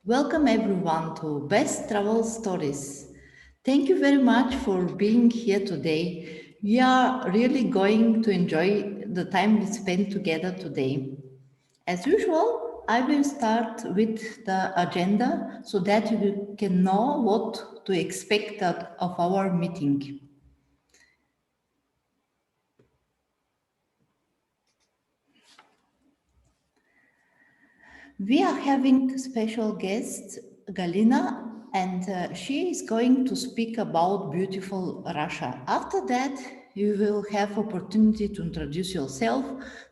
Welcome everyone to Best Travel Stories. Thank you very much for being here today. We are really going to enjoy the time we spend together today. As usual, I will start with the agenda so that you can know what to expect of our meeting. We are having special guest Galina, and she is going to speak about beautiful Russia. After that, you will have opportunity to introduce yourself,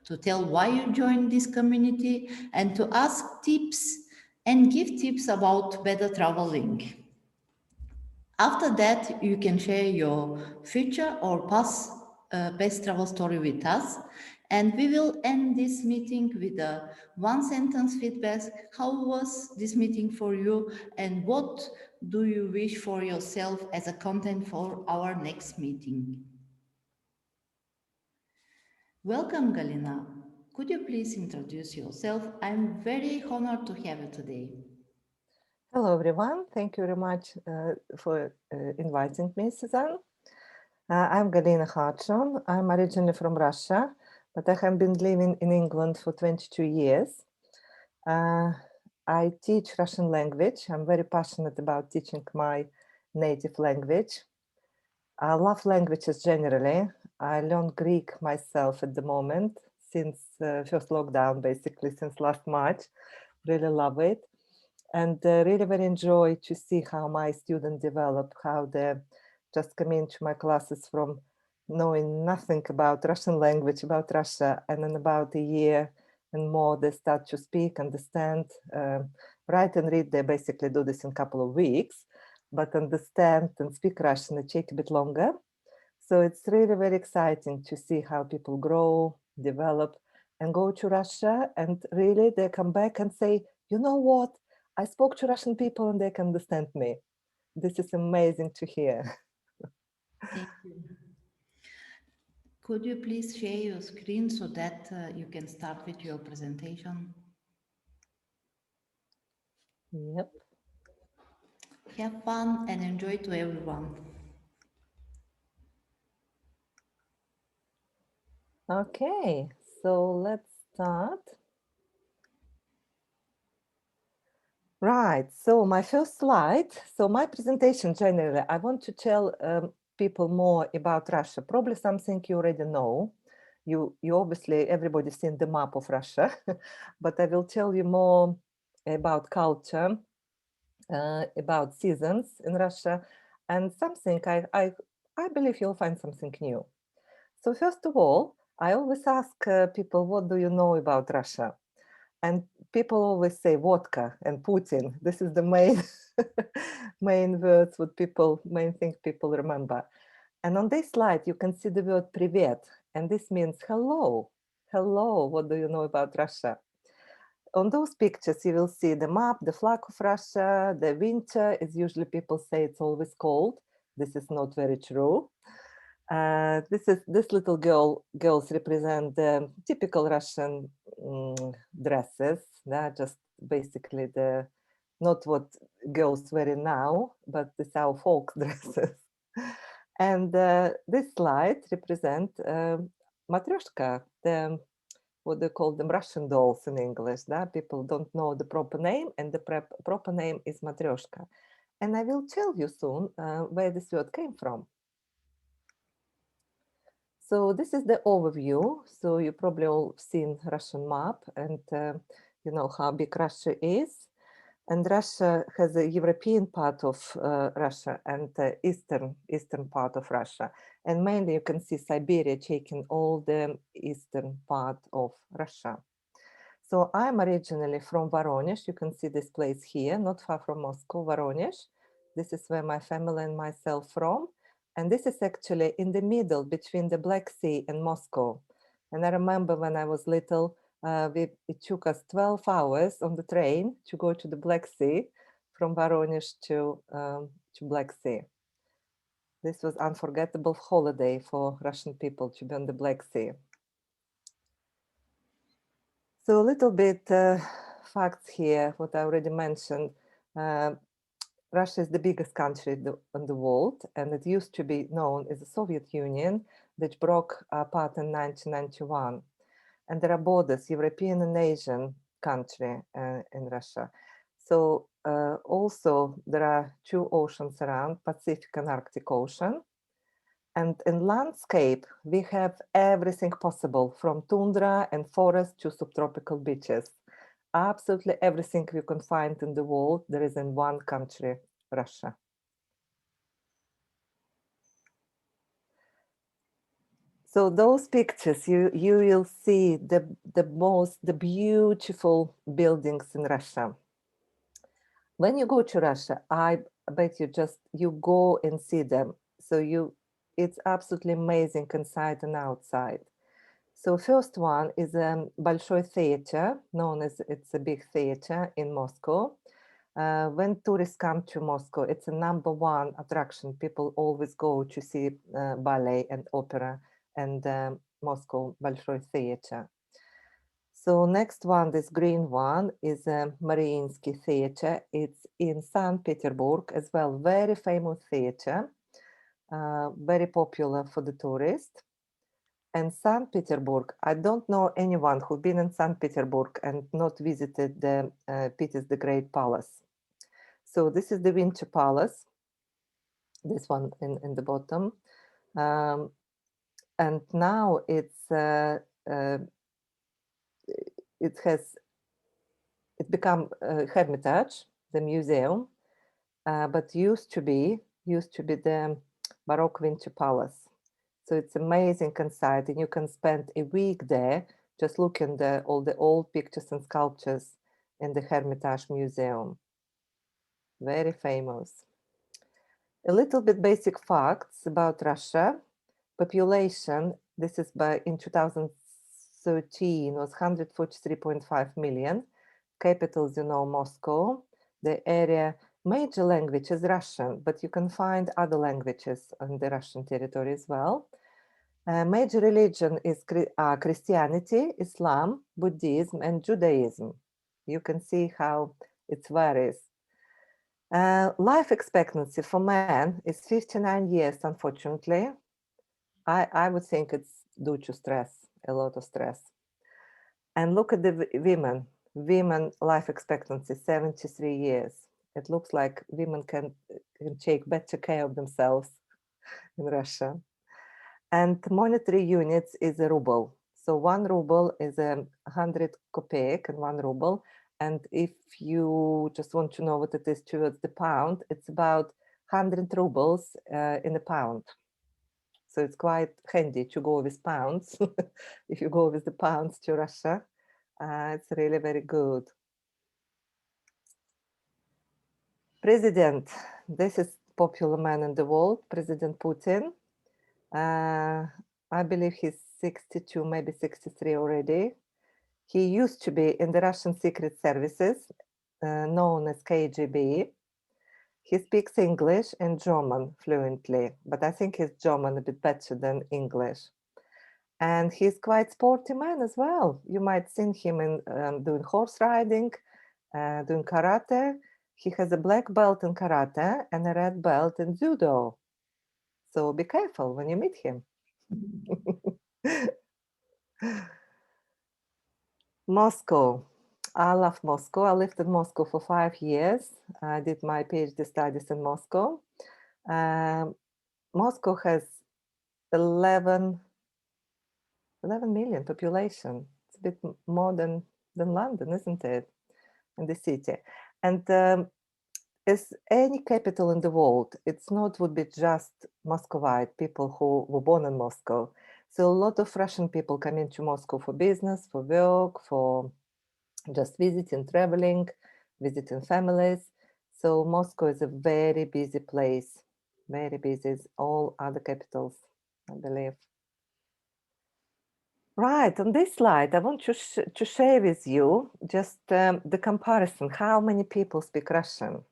to tell why you joined this community, and to ask tips and give tips about better traveling. After that, you can share your future or past best travel story with us. And we will end this meeting with a one sentence feedback. How was this meeting for you? And what do you wish for yourself as a content for our next meeting? Welcome, Galina. Could you please introduce yourself? I'm very honored to have you today. Hello, everyone. Thank you very much for inviting me, Suzanne. I'm Galina Hartshorn. I'm originally from Russia, but I have been living in England for 22 years. I teach Russian language. I'm very passionate about teaching my native language. I love languages generally. I learned Greek myself at the moment since first lockdown, basically since last March. Really love it. And really very enjoy to see how my students develop, how they just come into my classes from knowing nothing about Russian language, about Russia, and in about a year and more they start to speak, understand, write and read. They basically do this in a couple of weeks, but understand and speak Russian it takes a bit longer. So it's really very exciting to see how people grow, develop, and go to Russia, and really they come back and say, you know what? I spoke to Russian people and they can understand me. This is amazing to hear. Thank you. Could you please share your screen so that you can start with your presentation? Yep. Have fun and enjoy to everyone. Okay, so let's start. Right, so my first slide. So my presentation generally, I want to tell people more about Russia. Probably something you already know. You obviously, everybody's seen the map of Russia, but I will tell you more about culture, about seasons in Russia, and something I believe you'll find something new. So first of all, I always ask people, what do you know about Russia? And people always say vodka and Putin. This is the main main words, what people main thing people remember. And on this slide, you can see the word "privet," and this means hello. Hello, what do you know about Russia? On those pictures, you will see the map, the flag of Russia, the winter, as usually people say it's always cold. This is not very true. This little girls represent the typical Russian dresses. Just basically the not what girls wear now, but this our folk dresses. And this slide represent matryoshka, the what they call them Russian dolls in English. People don't know the proper name, and the proper name is matryoshka. And I will tell you soon where this word came from. So this is the overview. So you probably all seen Russian map, and you know how big Russia is. And Russia has a European part of Russia and eastern part of Russia. And mainly you can see Siberia taking all the eastern part of Russia. So I'm originally from Voronezh. You can see this place here, not far from Moscow, Voronezh. This is where my family and myself from. And this is actually in the middle between the Black Sea and Moscow. And I remember when I was little, it took us 12 hours on the train to go to the Black Sea from Voronezh to Black Sea. This was unforgettable holiday for Russian people to be on the Black Sea. So a little bit facts here, what I already mentioned. Russia is the biggest country in the world, and it used to be known as the Soviet Union, that broke apart in 1991. And there are borders, European and Asian country in Russia. So also there are two oceans around, Pacific and Arctic Ocean. And in landscape, we have everything possible, from tundra and forest to subtropical beaches. Absolutely everything you can find in the world, there is in one country, Russia. So those pictures, you will see the beautiful buildings in Russia. When you go to Russia, I bet you go and see them. So it's absolutely amazing inside and outside. So first one is Большой Theater, known as it's a big theater in Moscow. When tourists come to Moscow, it's a #1 attraction. People always go to see ballet and opera and Moscow Большой Theater. So next one, this green one, is Mariinsky Theater. It's in St. Petersburg as well. Very famous theater, very popular for the tourists. And St. Petersburg, I don't know anyone who's been in St. Petersburg and not visited the Peter's the Great Palace. So this is the Winter Palace, this one in the bottom. And now it become Hermitage, the museum, but used to be the Baroque Winter Palace. So it's amazing inside, and you can spend a week there just looking at all the old pictures and sculptures in the Hermitage Museum. Very famous. A little bit basic facts about Russia. Population, this is in 2013, was 143.5 million. Capitals, Moscow. The area, major language is Russian, but you can find other languages on the Russian territory as well. Major religion is Christianity, Islam, Buddhism, and Judaism. You can see how it varies. Life expectancy for men is 59 years, unfortunately. I would think it's due to stress, a lot of stress. And look at the women. Women life expectancy, 73 years. It looks like women can take better care of themselves in Russia. And monetary units is a ruble. So 1 ruble is 100 kopeek and 1 ruble. And if you just want to know what it is towards the pound, it's about 100 rubles in a pound. So it's quite handy to go with pounds. If you go with the pounds to Russia, it's really very good. President, this is popular man in the world, President Putin. I believe he's 62, maybe 63 already. He used to be in the Russian Secret Services, known as KGB. He speaks English and German fluently, but I think his German a bit better than English. And he's quite sporty man as well. You might see him in doing horse riding, doing karate. He has a black belt in karate and a red belt in judo. So be careful when you meet him. Moscow. I love Moscow. I lived in Moscow for 5 years. I did my PhD studies in Moscow. Moscow has 11 million population. It's a bit more than London, isn't it? In the city. And as any capital in the world, it's not would be just Muscovite people who were born in Moscow. So a lot of Russian people come into Moscow for business, for work, for just visiting, traveling, visiting families. So Moscow is a very busy place, very busy as all other capitals, I believe. Right, on this slide, I want to share with you just the comparison, how many people speak Russian.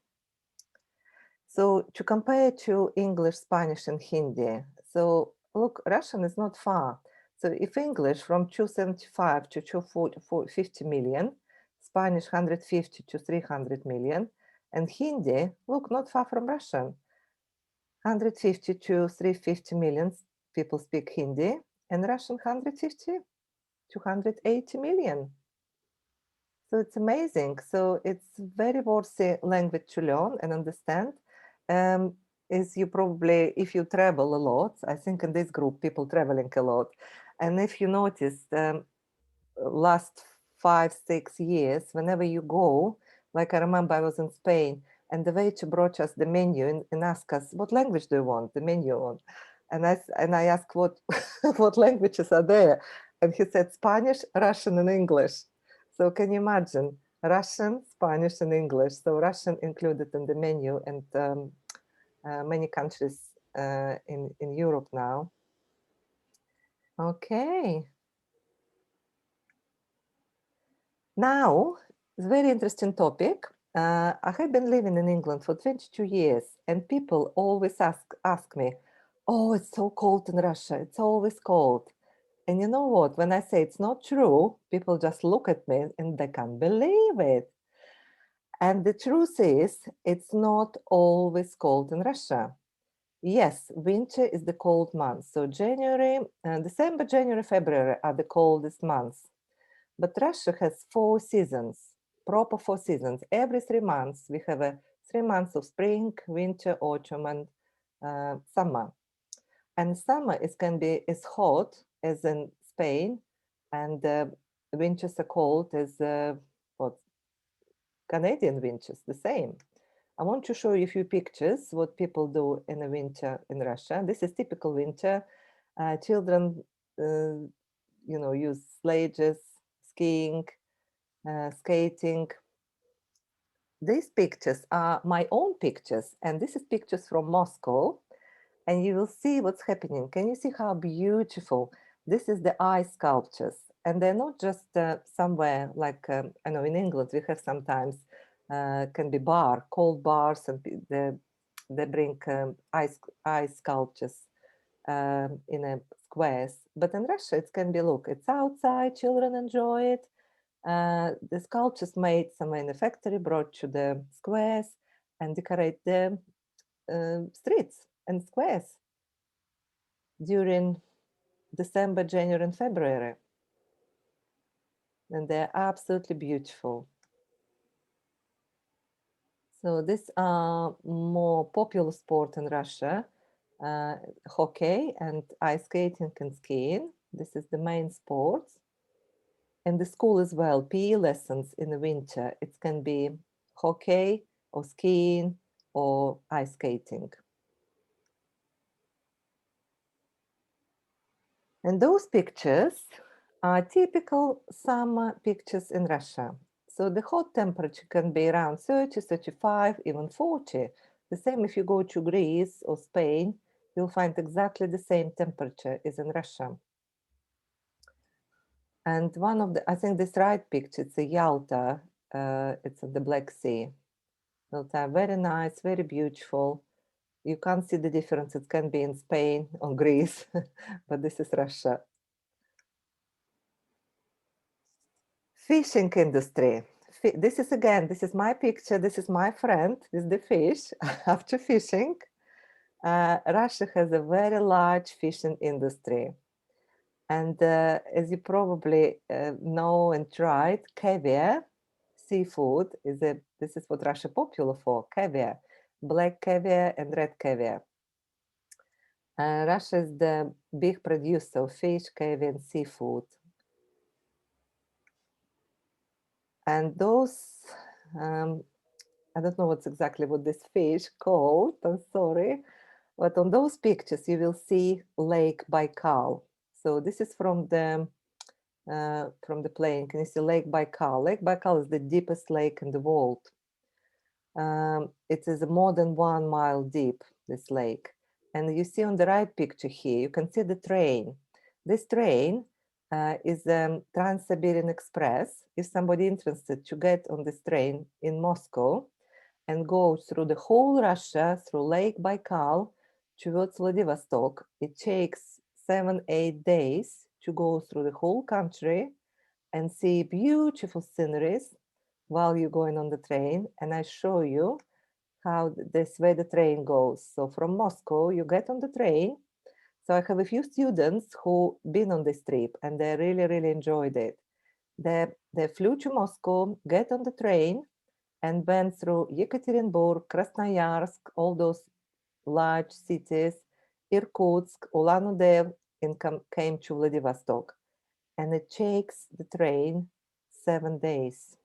So to compare to English, Spanish, and Hindi, so look, Russian is not far. So if English from 275 to 250 million, Spanish 150 to 300 million, And Hindi, look, not far from Russian. 150 to 350 million people speak Hindi, and Russian 150, 280 million. So it's amazing. So it's very worthy language to learn and understand. Is you probably, if you travel a lot, I think in this group, people traveling a lot. And if you notice, last 5-6 years, whenever you go, like I remember I was in Spain, and the waiter brought us the menu and asked us, what language do you want, the menu on? And I asked what, what languages are there? And he said Spanish, Russian, and English. So can you imagine? Russian, Spanish, and English. So Russian included in the menu, and many countries in Europe now. Okay. Now, it's a very interesting topic. I have been living in England for 22 years, and people always ask me, oh, it's so cold in Russia. It's always cold. And you know what? When I say it's not true, people just look at me and they can't believe it. And the truth is, it's not always cold in Russia. Yes, winter is the cold month. So December, January, February are the coldest months. But Russia has 4 seasons, proper 4 seasons. Every 3 months, we have 3 months of spring, winter, autumn, and summer. And summer can be as hot as in Spain, and winters are cold as what Canadian winters, the same. I want to show you a few pictures what people do in the winter in Russia. This is typical winter. Children, use sledges, skiing, skating. These pictures are my own pictures, and this is pictures from Moscow. And you will see what's happening. Can you see how beautiful? This is the ice sculptures, and they're not just somewhere like I know in England we have sometimes can be cold bars, and they bring ice sculptures in a squares. But in Russia, it can be look, it's outside, children enjoy it. The sculptures made somewhere in the factory, brought to the squares and decorate the streets and squares during December, January, and February. And they're absolutely beautiful. So these are more popular sport in Russia, hockey and ice skating and skiing. This is the main sports. And the school as well, PE lessons in the winter. It can be hockey or skiing or ice skating. And those pictures are typical summer pictures in Russia. So the hot temperature can be around 30, 35, even 40. The same if you go to Greece or Spain, you'll find exactly the same temperature as in Russia. And I think this right picture, it's a Yalta, it's on the Black Sea. Yalta, very nice, very beautiful. You can't see the difference. It can be in Spain or Greece, but this is Russia. Fishing industry. This is my picture. This is my friend with the fish after fishing. Russia has a very large fishing industry. And as you probably know and tried, caviar, seafood, this is what Russia popular for, caviar, black caviar and red caviar. Russia is the big producer of fish, caviar, and seafood. And those, I don't know what this fish called, I'm sorry, but on those pictures you will see Lake Baikal. So this is from the plane. Can you see Lake Baikal? Lake Baikal is the deepest lake in the world. It is more than 1 mile deep, this lake. And you see on the right picture here, you can see the train. This train is Trans-Siberian Express. If somebody interested to get on this train in Moscow and go through the whole Russia, through Lake Baikal towards Vladivostok, it takes 7-8 days to go through the whole country and see beautiful sceneries, while you're going on the train, and I show you how this way the train goes. So from Moscow, you get on the train. So I have a few students who been on this trip and they really, really enjoyed it. They flew to Moscow, get on the train, and went through Yekaterinburg, Krasnoyarsk, all those large cities, Irkutsk, Ulan-Ude, and came to Vladivostok. And it takes the train 7 days.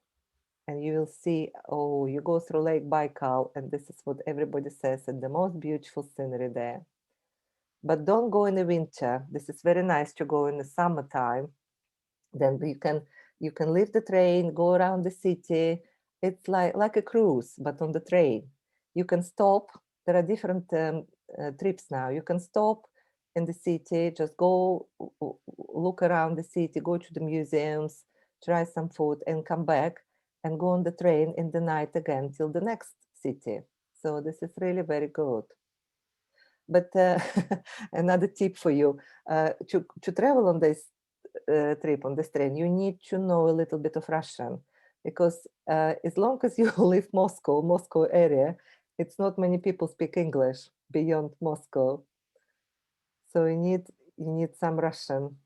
And you will see, oh, you go through Lake Baikal, and this is what everybody says, and the most beautiful scenery there. But don't go in the winter. This is very nice to go in the summertime. Then you can leave the train, go around the city. It's like a cruise, but on the train. You can stop. There are different trips now. You can stop in the city, just go look around the city, go to the museums, try some food, and come back and go on the train in the night again till the next city. So this is really very good. But another tip for you, to travel on this trip, on this train, you need to know a little bit of Russian, because as long as you leave Moscow area, it's not many people speak English beyond Moscow. So you need some Russian.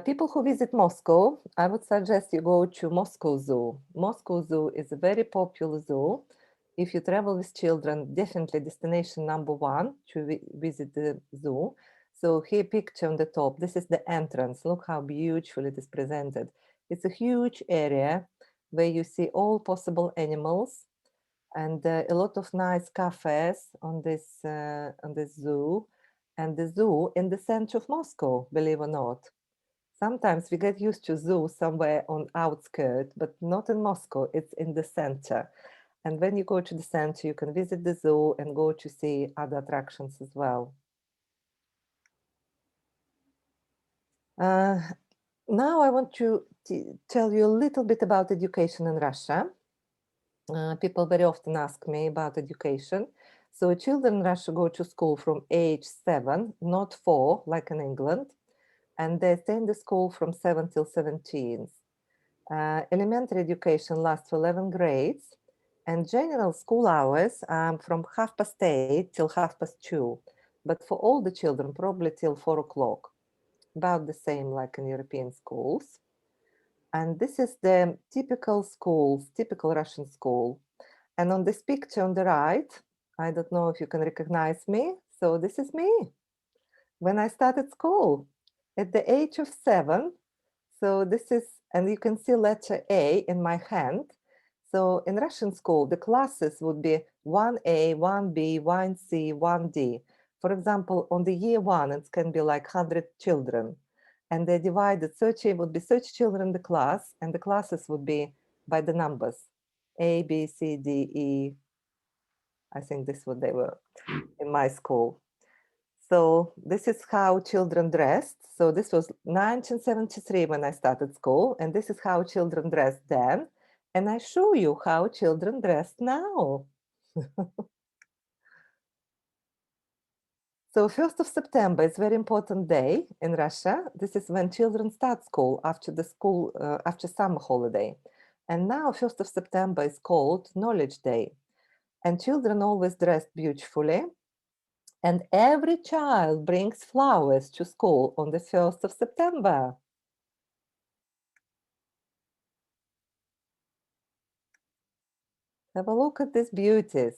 People who visit Moscow, I would suggest you go to Moscow Zoo. Moscow Zoo is a very popular zoo. If you travel with children, definitely destination number one to visit the zoo. So here, picture on the top, this is the entrance. Look how beautiful it is presented. It's a huge area where you see all possible animals and a lot of nice cafes on this zoo. And the zoo in the center of Moscow, believe or not. Sometimes we get used to zoo somewhere on outskirts, but not in Moscow. It's in the center. And when you go to the center, you can visit the zoo and go to see other attractions as well. Now I want to tell you a little bit about education in Russia. People very often ask me about education. So children in Russia go to school from age 7, not 4, like in England. And they stay in the school from 7 till 17. Elementary education lasts for 11 grades, and general school hours from 8:30 till 2:30. But for all the children, probably till 4 o'clock, about the same like in European schools. And this is the typical schools, typical Russian school. And on this picture on the right, I don't know if you can recognize me. So this is me when I started school at the age of 7. So this is, and you can see letter A in my hand. So in Russian school, the classes would be 1A, 1B, 1C, 1D. For example, on the year 1, it can be like 100 children. And they divided, 30 would be 30 children in the class, and the classes would be by the numbers. A, B, C, D, E. I think this is what they were in my school. So this is how children dressed. So this was 1973 when I started school, and this is how children dressed then. And I show you how children dressed now. So 1st of September is a very important day in Russia. This is when children start school after the school, after summer holiday. And now 1st of September is called Knowledge Day. And children always dressed beautifully. And every child brings flowers to school on the 1st of September. Have a look at these beauties.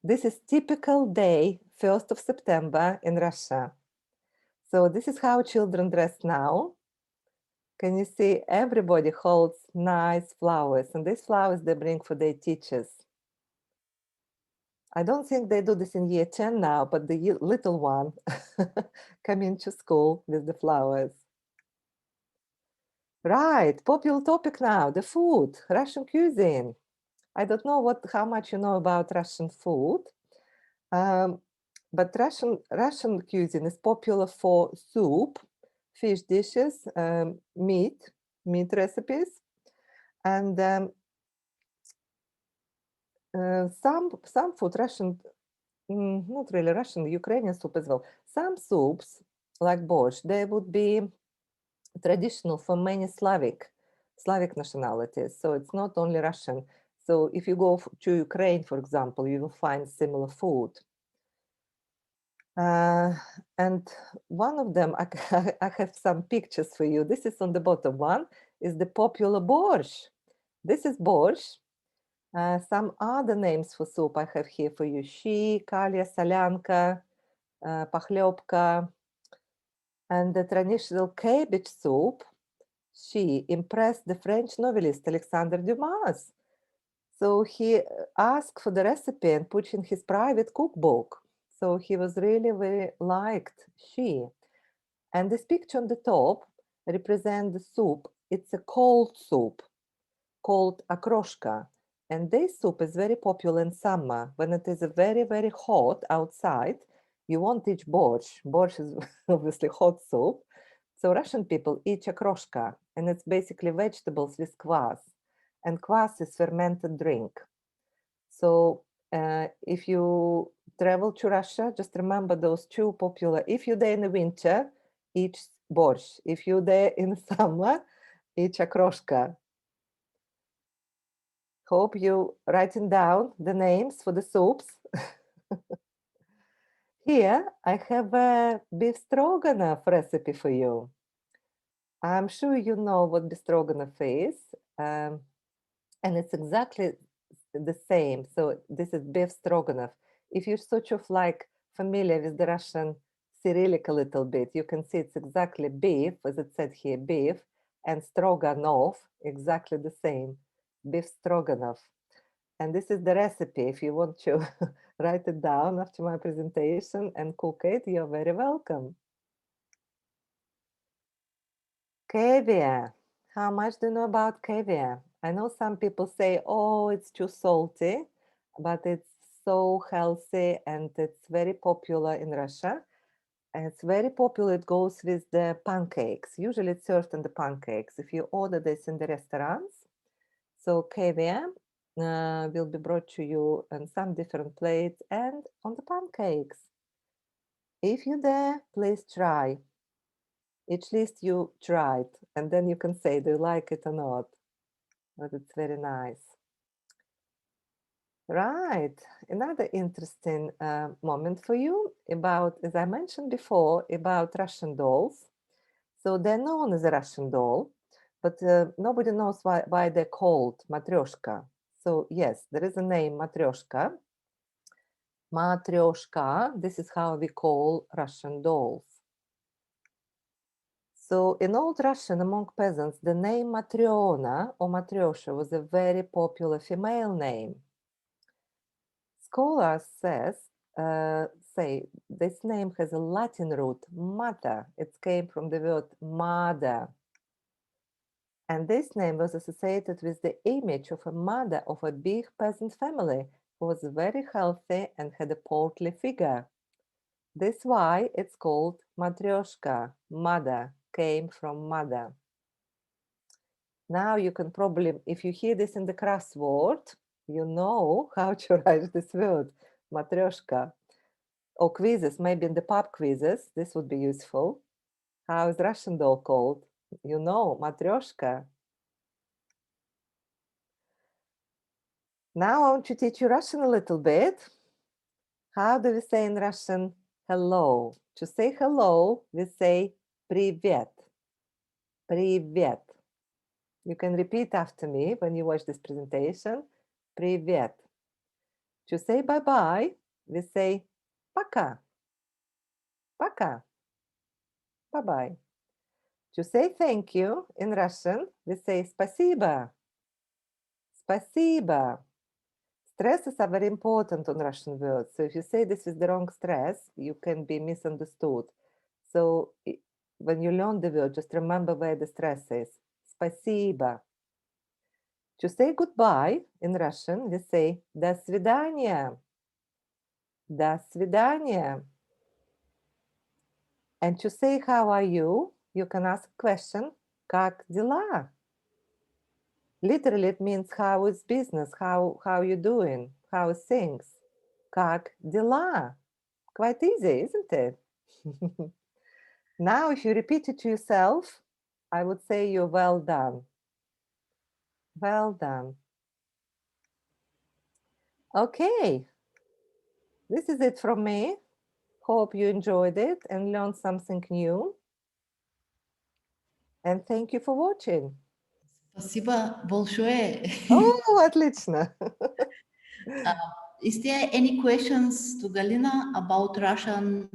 This is typical day, 1st of September in Russia. So this is how children dress now. Can you see everybody holds nice flowers, and these flowers they bring for their teachers. I don't think they do this in year 10 now, but the little one come into school with the flowers. Right, popular topic now, the food, Russian cuisine. I don't know how much you know about Russian food, but Russian cuisine is popular for soup, fish dishes, meat recipes, and some food Russian, not really Russian, Ukrainian soup as well. Some soups like borscht, they would be traditional for many Slavic Slavic nationalities. So it's not only Russian. So if you go to Ukraine, for example, you will find similar food. And one of them, I have some pictures for you. This is on the bottom one, is the popular borscht. This is borscht. Some other names for soup I have here for you. Щи, калья, солянка, похлебка. And the traditional cabbage soup, she impressed the French novelist Alexandre Dumas. So he asked for the recipe and put in his private cookbook. So he was really very liked, she. And this picture on the top represents the soup. It's a cold soup called akroshka. And this soup is very popular in summer when it is very, very hot outside. You won't eat borscht. Borscht is obviously hot soup. So Russian people eat akroshka, and it's basically vegetables with kvass. And kvass is fermented drink. So if you travel to Russia, just remember those two popular. If you're there in the winter, eat borscht. If you're there in summer, eat akroshka. Hope you writing down the names for the soups. Here I have a beef stroganoff recipe for you. I'm sure you know what beef stroganoff is, and it's exactly the same. So this is beef stroganoff. If you're sort of like familiar with the Russian Cyrillic a little bit, you can see it's exactly beef, as it said here, beef, and stroganoff, exactly the same, beef stroganoff. And this is the recipe. If you want to write it down after my presentation and cook it, you're very welcome. Caviar. How much do you know about caviar? I know some people say, oh, it's too salty, but it's so healthy and it's very popular in Russia. And it's very popular. It goes with the pancakes. Usually it's served on the pancakes. If you order this in the restaurants, so caviar will be brought to you on some different plates and on the pancakes. If you're there, please try. At least you tried, and then you can say, do you like it or not? But it's very nice. Right. Another interesting moment for you about, as I mentioned before, about Russian dolls. So they're known as a Russian doll, but nobody knows why they're called Matryoshka. So yes, there is a name Matryoshka. Matryoshka, this is how we call Russian dolls. So in Old Russian, among peasants, the name Matryona or Matryoshka was a very popular female name. Scholars say this name has a Latin root, mata. It came from the word mother. And this name was associated with the image of a mother of a big peasant family who was very healthy and had a portly figure. That's why it's called Matryoshka. Mother came from mother. Now you can probably, if you hear this in the crossword, you know how to write this word, Matryoshka. Or quizzes, maybe in the pub quizzes, this would be useful. How is Russian doll called? You know, Matryoshka. Now I want to teach you Russian a little bit. How do we say in Russian hello? To say hello, we say привет. Привет. You can repeat after me when you watch this presentation. Привет. To say bye-bye, we say пока. Пока. Bye-bye. To say thank you in Russian, we say спасибо. Спасибо. Stresses are very important on Russian words. So if you say this with the wrong stress, you can be misunderstood. So when you learn the word, just remember where the stress is. Спасибо. To say goodbye in Russian, we say до свидания. До свидания. And to say how are you, you can ask a question, как дела? Literally, it means how is business, how you doing, how is things? Как дела? Quite easy, isn't it? Now, if you repeat it to yourself, I would say you're well done. Well done. Okay. This is it from me. Hope you enjoyed it and learned something new. And thank you for watching. Спасибо большое. Oh, отлично. Is there any questions to Galina about Russian?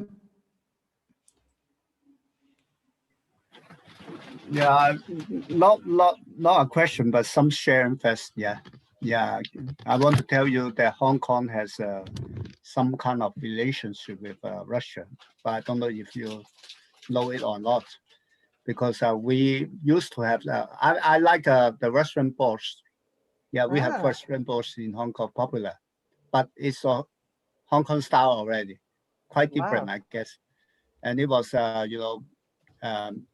Yeah, not a question, but some sharing first. Yeah, yeah. I want to tell you that Hong Kong has some kind of relationship with Russia, but I don't know if you know it or not, because we used to have. I like the Russian boss. Yeah, we have Ah, Russian boss in Hong Kong popular, but it's Hong Kong style already, quite different, wow. I guess. And it was, um,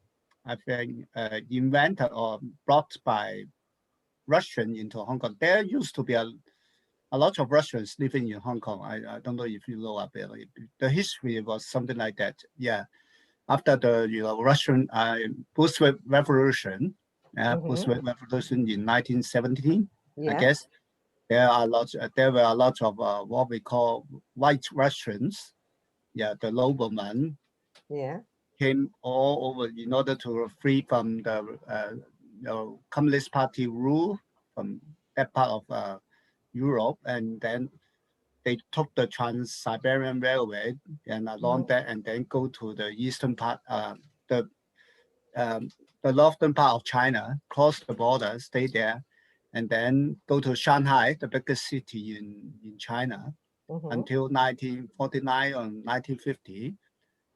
I think, invented or brought by Russian into Hong Kong. There used to be a lot of Russians living in Hong Kong. I don't know if you know a bit. The history was something like that. Yeah, after the Russian Bolshevik Revolution, Bolshevik Revolution in 1917, I Yeah, guess there are lots. There were a lot of what we call white Russians. Yeah, the noblemen yeah. came all over in order to free from the Communist Party rule from that part of Europe, and then they took the Trans-Siberian Railway and along that, and then go to the eastern part, the um, the northern part of China, cross the border, stay there, and then go to Shanghai, the biggest city in China, until 1949 or 1950.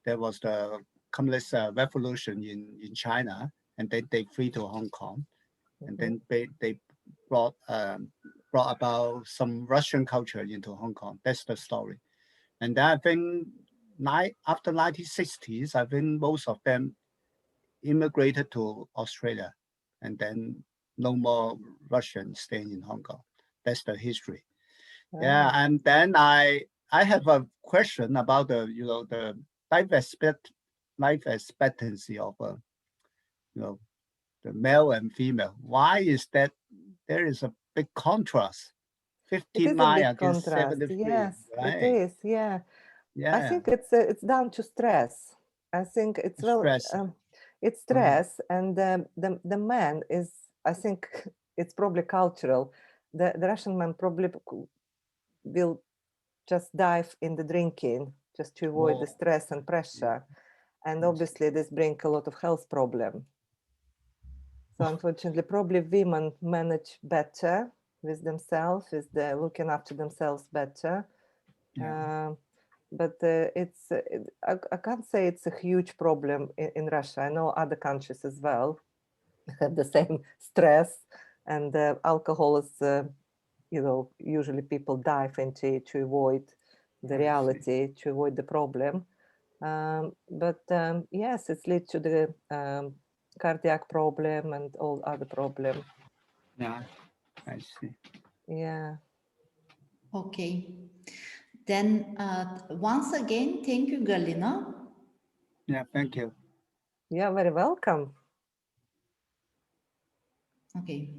There was the Communist Revolution in China, and then they flee to Hong Kong, and then they brought brought about some Russian culture into Hong Kong. That's the story. And then I think after 1960s, I think most of them immigrated to Australia, and then no more Russians staying in Hong Kong. That's the history. Yeah, Ah, and then I have a question about the life expectancy of you know the male and female. Why is that there is a big contrast? it is a 59 big against contrast. 73, Yes, it right? is. Yeah. I Yeah, think it's down to stress. I think it's stress. it's Uh, stress, and the man is. I think it's probably cultural. The Russian man probably will just dive in the drinking just to avoid the oh, stress and pressure, and yes. obviously this brings a lot of health problem. So unfortunately, probably women manage better with themselves, with the looking after themselves better. Yeah, But I can't say it's a huge problem in Russia. I know other countries as well have the same stress, and alcohol is, usually people dive into to avoid the I see. reality, to avoid the problem. But yes, it's lead to the cardiac problem and all other problem. Yeah, I see. Yeah. Okay. Then once again, thank you, Galina. Yeah, thank you. You're very welcome. Okay.